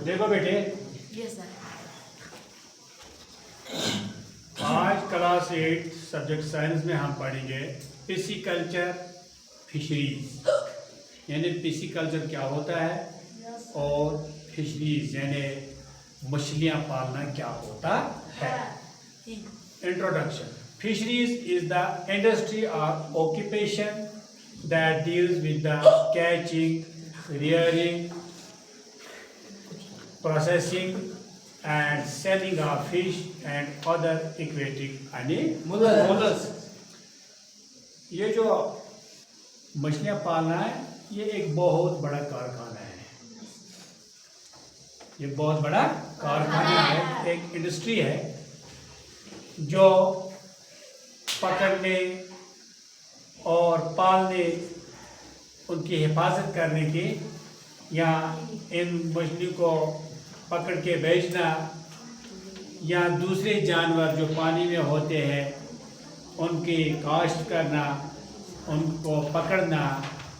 देखो बेटे, yes sir. आज क्लास 8 सब्जेक्ट साइंस में हम पढ़ेंगे पिसिकल्चर फिशरीज, यानी पिसिकल्चर क्या होता है और फिशरीज यानी मछलियाँ पालना क्या होता है। Introduction. Fisheries is the industry or occupation that deals with the catching, rearing, processing and selling of fish and other aquatic animals. ये जो मछलियाँ पालना है ये एक बहुत बड़ा कारखाना है, ये बहुत बड़ा कारखाना है, एक इंडस्ट्री है जो पकड़ने और पालने, उनकी हिफाजत करने की या इन मछलियों को पकड़ के बेचना या दूसरे जानवर जो पानी में होते हैं उनकी काश्त करना, उनको पकड़ना,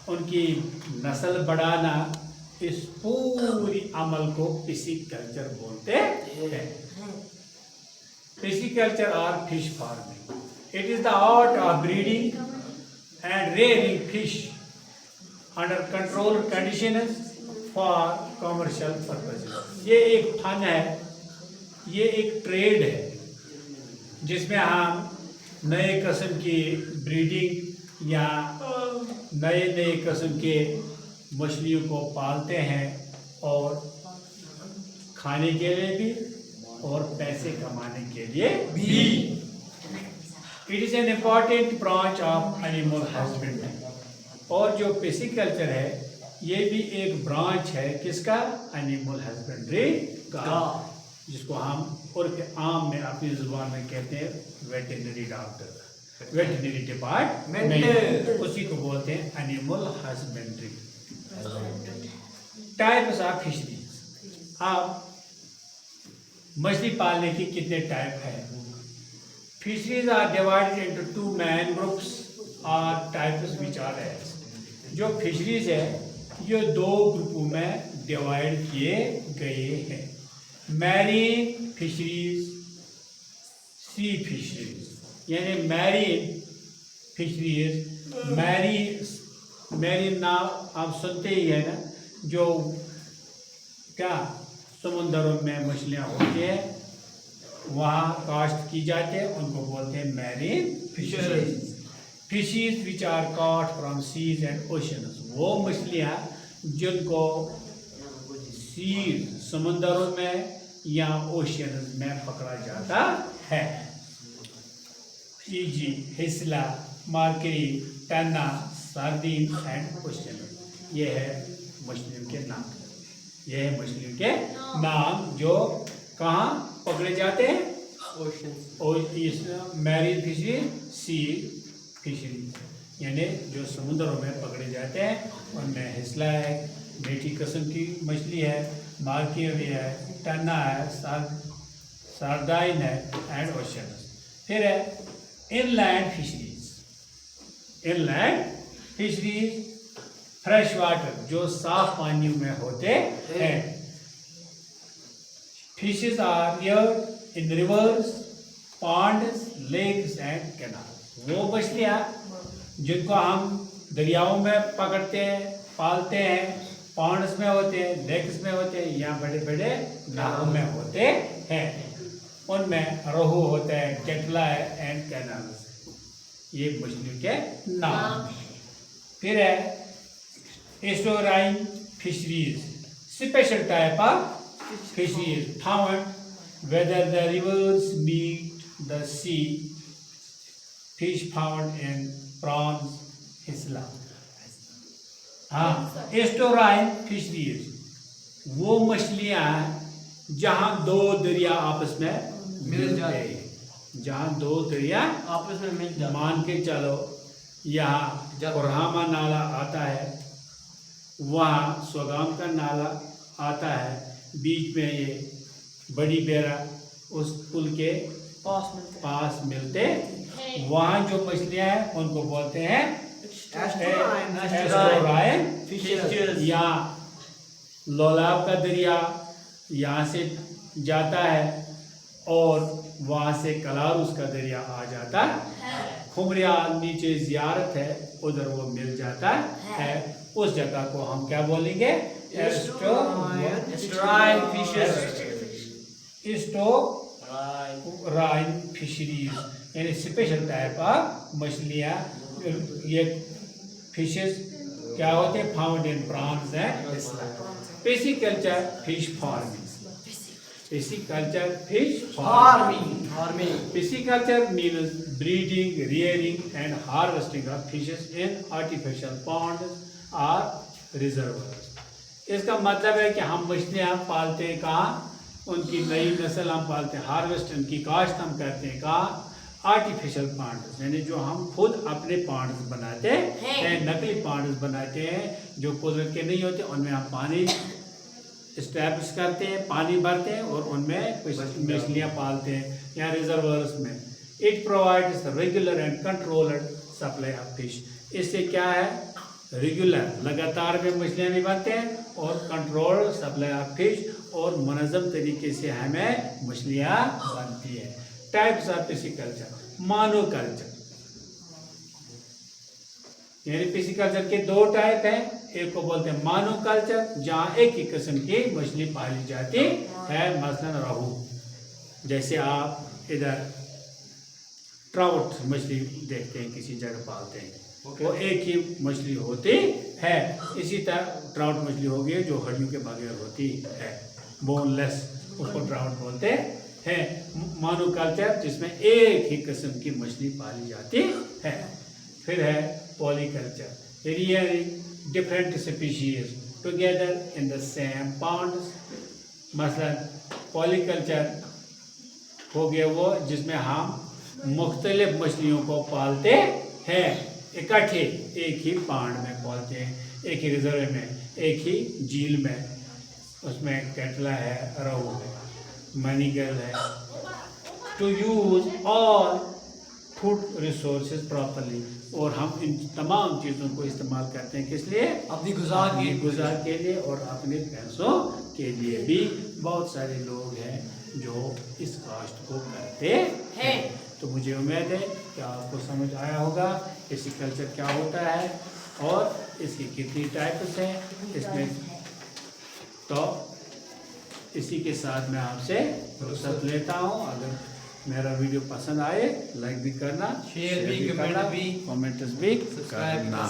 उनकी नस्ल बढ़ाना, इस पूरी अमल को पिसिकल्चर बोलते हैं। पिसिकल्चर और fish farming, it is the art of breeding and rearing fish under controlled conditions for commercial purposes. ये एक फन है, ये एक ट्रेड है जिसमें हम नए किस्म की ब्रीडिंग या नए नए किस्म के मछलियों को पालते हैं और खाने के लिए भी और पैसे कमाने के लिए भी। It is an important branch of animal husbandry. और जो पिसिकल्चर है ये भी एक ब्रांच है किसका? एनिमल हस्बेंड्री का, जिसको हम उर्फ आम में अपनी जुबान में कहते हैं वेटरनरी डॉक्टर, वेटरनरी डिपार्टमेंट, उसी को बोलते हैं animal husbandry. Types of fisheries. अब मछली पालने की कितने टाइप है? Fisheries are divided into two main groups or types which are as. जो फिशरीज है ये दो ग्रुपों में डिवाइड किए गए हैं, मैरीन फिशरीज, सी फिशरीज। यानी मैरीन फिशरीज, मैरीन नाम आप सुनते ही है ना, जो क्या समुद्रों में मछलियाँ होती हैं वहाँ काश्त की जाते हैं, उनको बोलते हैं marine fisheries. Fishes which are caught from seas and oceans, वो मछलियाँ जिनको सीज समुद्रों में या ओशंस में पकड़ा जाता है, ई.जी. हिस्ला, mackerel, tuna, sardine and ocean. ये है मछलियों के नाम, ये है मछलियों के नाम जो कहाँ पकड़े जाते हैं? ओशन। मैरीन फिशरीज, सी फिशरीज यानी जो समुद्रों में पकड़े जाते हैं, उनमें हिस्ला है, मीठी किस्म की मछली है, मार्कियरी है, टन्ना है, सार्डाइन है एंड ओशन। फिर है inland fisheries. Inland fisheries fresh water, जो साफ पानी में होते हैं। Fishes are reared in rivers, ponds, lakes and canals. वो मछलियाँ जिनको हम दरियाओं में पकड़ते हैं, पालते हैं, पॉन्ड्स में होते हैं, लेक्स में होते हैं या बड़े बड़े नहरों में होते हैं, उनमें रोहू होता है, केटला है एंड कैनाल्स। ये मछलियों के नाम। फिर है estuarine fisheries, special type of fisheries found whether the rivers meet the sea, fish found in prawns, hisla। हाँ, एस्टोराइन फिशरीज वो मछलियाँ जहाँ दो दरिया आपस में मिल जाते हैं, जहाँ दो दरिया आपस में मिल जाते, मान के चलो यहाँ कोरहामा नाला आता है, वहाँ सोगाम का नाला आता है, बीच में ये बड़ी बेरा उस पुल के पास मिलते, वहाँ जो मछलियाँ हैं उनको बोलते हैं एस्टोराइन फिशेस या लोलाब का दरिया यहाँ से जाता है और वहाँ से कलारुस का दरिया आ जाता है। खुमरियाल नीचे जियारत है, उधर वो मिल जाता है। उस जगह को हम क्या बोलेंगे? एस्टुराइन फिशरीज, यानी स्पेशल टाइप ऑफ मछलियाँ। ये फिशेस क्या होते हैं? Found in prawns and pisciculture fish farming. Pisciculture fish farming. Pisciculture means breeding, rearing and harvesting of fishes in artificial ponds or reservoirs. इसका मतलब है कि हम मछलियाँ पालते हैं कहाँ? उनकी नई नस्ल हम पालते हैं, हार्वेस्ट उनकी काश्त हम करते हैं कहाँ? आर्टिफिशियल पॉन्ड्स, यानी जो हम खुद अपने पॉन्ड्स बनाते हैं, नकली पॉन्ड्स बनाते हैं जो कुदरत के नहीं होते। उनमें हम पानी स्टैब्लिश करते हैं, पानी भरते हैं और उनमें मछलियाँ पालते हैं या रिजर्वर्स में। It provides regular and controlled supply of fish. इससे क्या है? रेगुलर लगातार में मछलियाँ भी बनते हैं और कंट्रोल्ड सप्लाई ऑफ फिश, और मुनज़्ज़म तरीके से हमें मछलियाँ बनती है। टाइप्स ऑफ पिसिकल्चर, मोनोकल्चर, यानी पिसिकल्चर के दो टाइप हैं। एक को बोलते हैं मोनोकल्चर, जहाँ एक ही किस्म की मछली पाली जाती है, मसलन रोहू। जैसे आप इधर ट्राउट मछली देखते हैं, किसी जगह पालते हैं, वो एक ही मछली होती है। इसी तरह ट्राउट मछली होगी जो हड्डियों के बगैर होती है, बोनलेस, उसको ट्राउट बोलते हैं। मोनोकल्चर जिसमें एक ही किस्म की मछली पाली जाती है। फिर है polyculture, rearing different species together in the same ponds। मसलन पॉलीकल्चर हो गया वो जिसमें हम मुख्तलिफ मछलियों को पालते हैं इकट्ठे, एक ही पांड में पालते हैं, एक ही रिजर्व में, एक ही झील में। उसमें कैटला है, रोहू है, मनीगल है। To use all food resources properly, और हम इन तमाम चीज़ों को इस्तेमाल करते हैं किस लिए? अपनी गुज़ार के लिए और अपने पैसों के लिए भी। बहुत सारे लोग हैं जो इस कास्ट को करते हैं। तो मुझे उम्मीद है कि आपको समझ आया होगा पिसिकल्चर क्या होता है और इसकी कितनी टाइप्स हैं इसमें। तो इसी के साथ मैं आपसे रुखसत लेता हूँ। अगर मेरा वीडियो पसंद आए लाइक भी करना, शेयर भी, कमेंट भी करना।